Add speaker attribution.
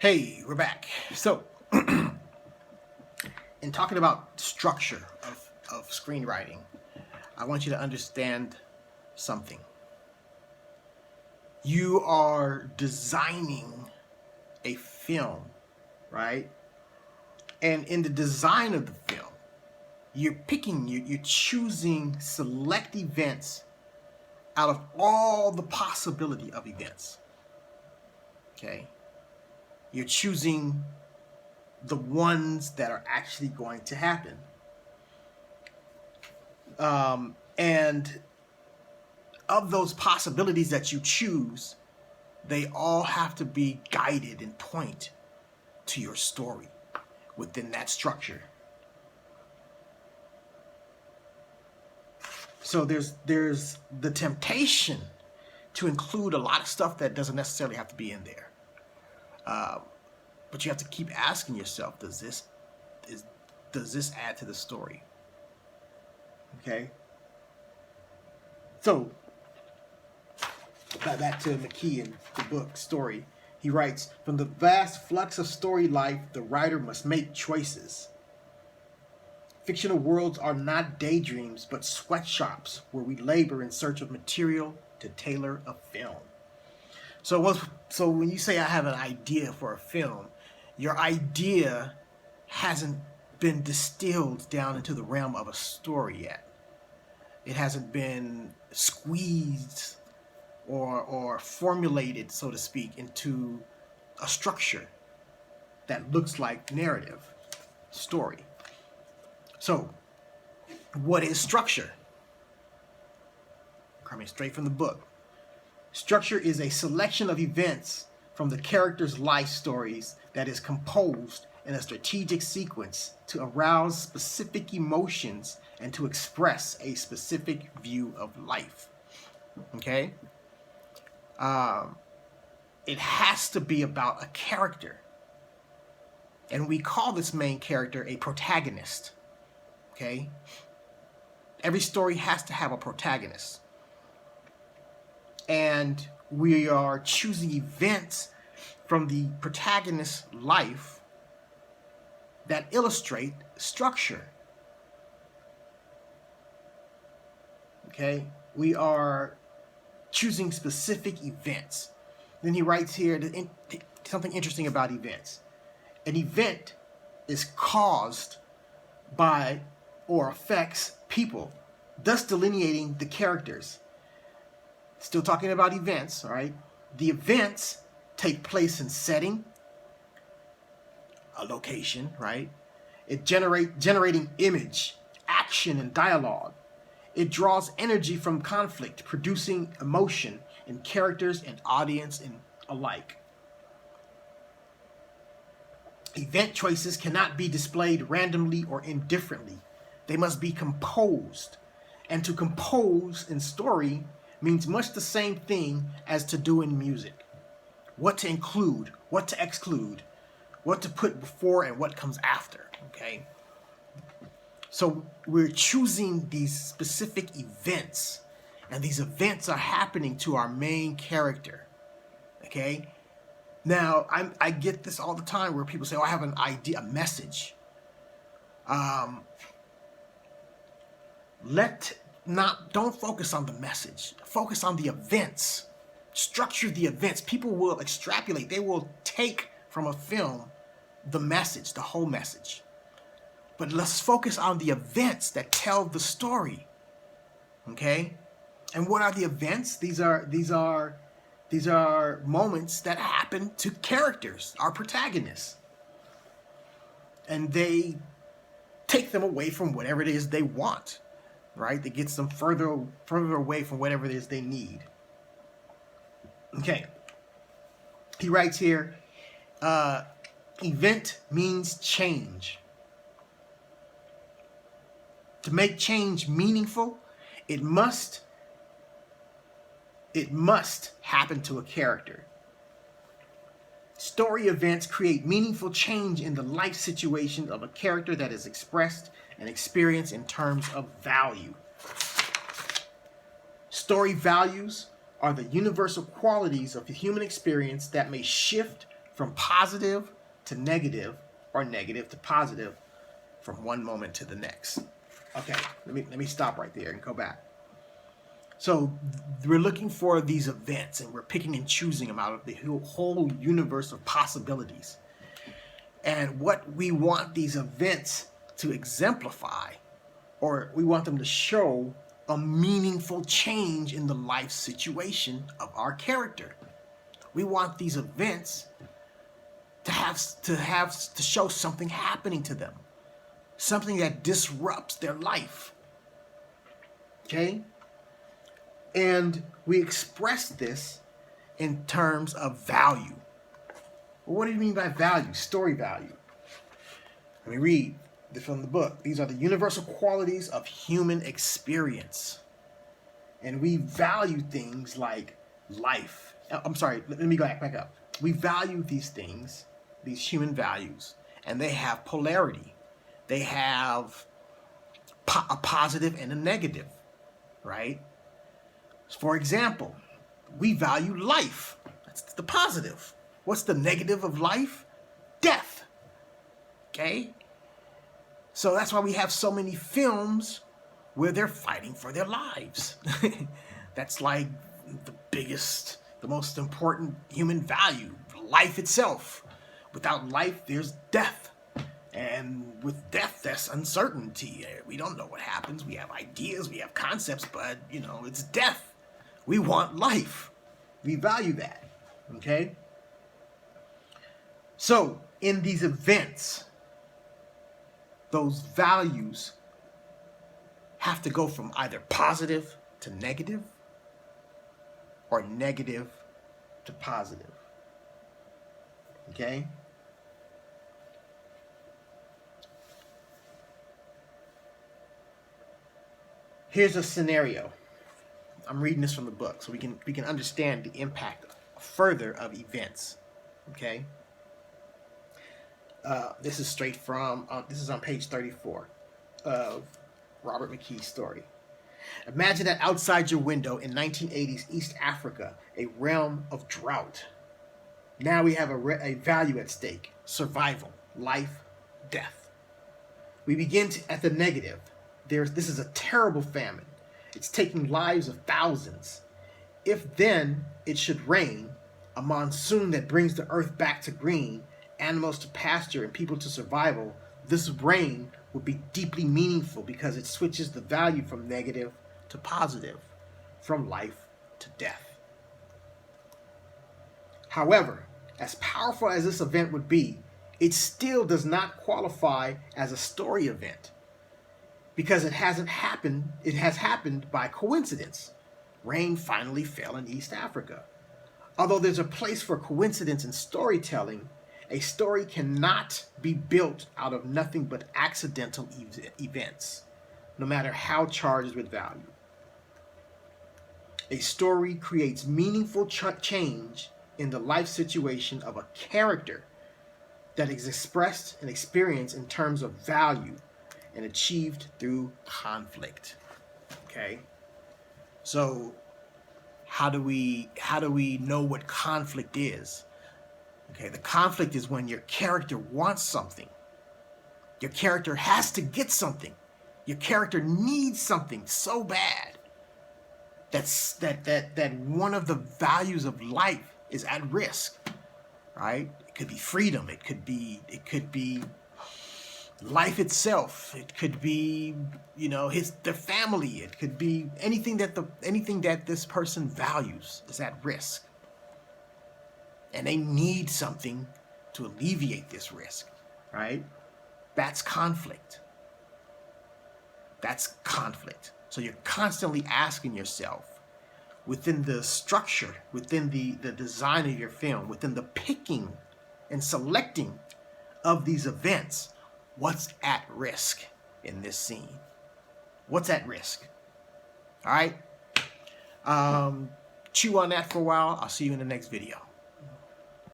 Speaker 1: Hey, we're back. So, in talking about structure of screenwriting, I want you to understand something. You are designing a film, right? And in the design of the film, you're choosing select events out of all the possibility of events. Okay? You're choosing the ones that are actually going to happen. And of those possibilities that you choose, they all have to be guided and point to your story within that structure. So there's the temptation to include a lot of stuff that doesn't necessarily have to be in there. But you have to keep asking yourself, does this add to the story? Okay. So back to McKee in the book Story. He writes, from the vast flux of story life, the writer must make choices. Fictional worlds are not daydreams, but sweatshops where we labor in search of material to tailor a film. So when you say I have an idea for a film, your idea hasn't been distilled down into the realm of a story yet. It hasn't been squeezed or formulated, so to speak, into a structure that looks like narrative, story. So, what is structure? Coming straight from the book. Structure is a selection of events from the character's life stories that is composed in a strategic sequence to arouse specific emotions and to express a specific view of life. Okay? It has to be about a character. And we call this main character a protagonist. Okay? Every story has to have a protagonist. And we are choosing events from the protagonist's life that illustrate structure. Okay? We are choosing specific events. Then he writes here something interesting about events. An event is caused by or affects people, thus delineating the characters. Still talking about events, all right? The events take place in setting, a location, right? It generating image, action, and dialogue. It draws energy from conflict, producing emotion in characters and audience and alike. Event choices cannot be displayed randomly or indifferently. They must be composed. And to compose in story means much the same thing as to do in music. What to include, what to exclude, what to put before and what comes after, okay? So we're choosing these specific events, and these events are happening to our main character, okay? Now, I get this all the time where people say, oh, I have an idea, a message. Don't focus on the message. Focus on the events. Structure the events. People will extrapolate. They will take from a film the message, the whole message. But let's focus on the events that tell the story. Okay? And what are the events? These are moments that happen to characters, our protagonists. And they take them away from whatever it is they want. Right? That gets them further away from whatever it is they need. Okay. He writes here, event means change. To make change meaningful, it must happen to a character. Story events create meaningful change in the life situation of a character that is expressed and experienced in terms of value. Story values are the universal qualities of the human experience that may shift from positive to negative, or negative to positive, from one moment to the next. Okay, let me stop right there and go back. So we're looking for these events, and we're picking and choosing them out of the whole universe of possibilities. And what we want these events to exemplify, or we want them to show a meaningful change in the life situation of our character. We want these events to show something happening to them, something that disrupts their life. Okay? And we express this in terms of value. Well, what do you mean by value? Story value. Let me read from the book. These are the universal qualities of human experience. And we value things like life. I'm sorry, let me go back up. We value these things, these human values, and they have polarity. They have a positive and a negative, right? For example, we value life. That's the positive. What's the negative of life? Death. Okay? So that's why we have so many films where they're fighting for their lives. That's like the biggest, the most important human value, life itself. Without life, there's death. And with death, there's uncertainty. We don't know what happens. We have ideas, we have concepts, but, it's death. We want life. We value that. Okay? So, in these events, those values have to go from either positive to negative or negative to positive. Okay? Here's a scenario. I'm reading this from the book so we can understand the impact further of events. Okay? This is straight from, this is on page 34 of Robert McKee's story. Imagine that outside your window in 1980s East Africa, a realm of drought. Now we have a value at stake: survival, life, death. We begin at the negative. This is a terrible famine. It's taking lives of thousands. If then it should rain, a monsoon that brings the earth back to green, animals to pasture, and people to survival, this rain would be deeply meaningful because it switches the value from negative to positive, from life to death. However, as powerful as this event would be, it still does not qualify as a story event because it has happened by coincidence. Rain finally fell in East Africa. Although there's a place for coincidence in storytelling, a story cannot be built out of nothing but accidental events, no matter how charged with value. A story creates meaningful change in the life situation of a character that is expressed and experienced in terms of value and achieved through conflict. Okay? So how do we know what conflict is? Okay, the conflict is when your character wants something. Your character has to get something. Your character needs something so bad that one of the values of life is at risk, right? It could be freedom. It could be life itself. It could be, their family. It could be anything that this person values is at risk. And they need something to alleviate this risk, right? That's conflict. That's conflict. So you're constantly asking yourself, within the structure, within the design of your film, within the picking and selecting of these events, what's at risk in this scene? What's at risk? All right? Chew on that for a while. I'll see you in the next video.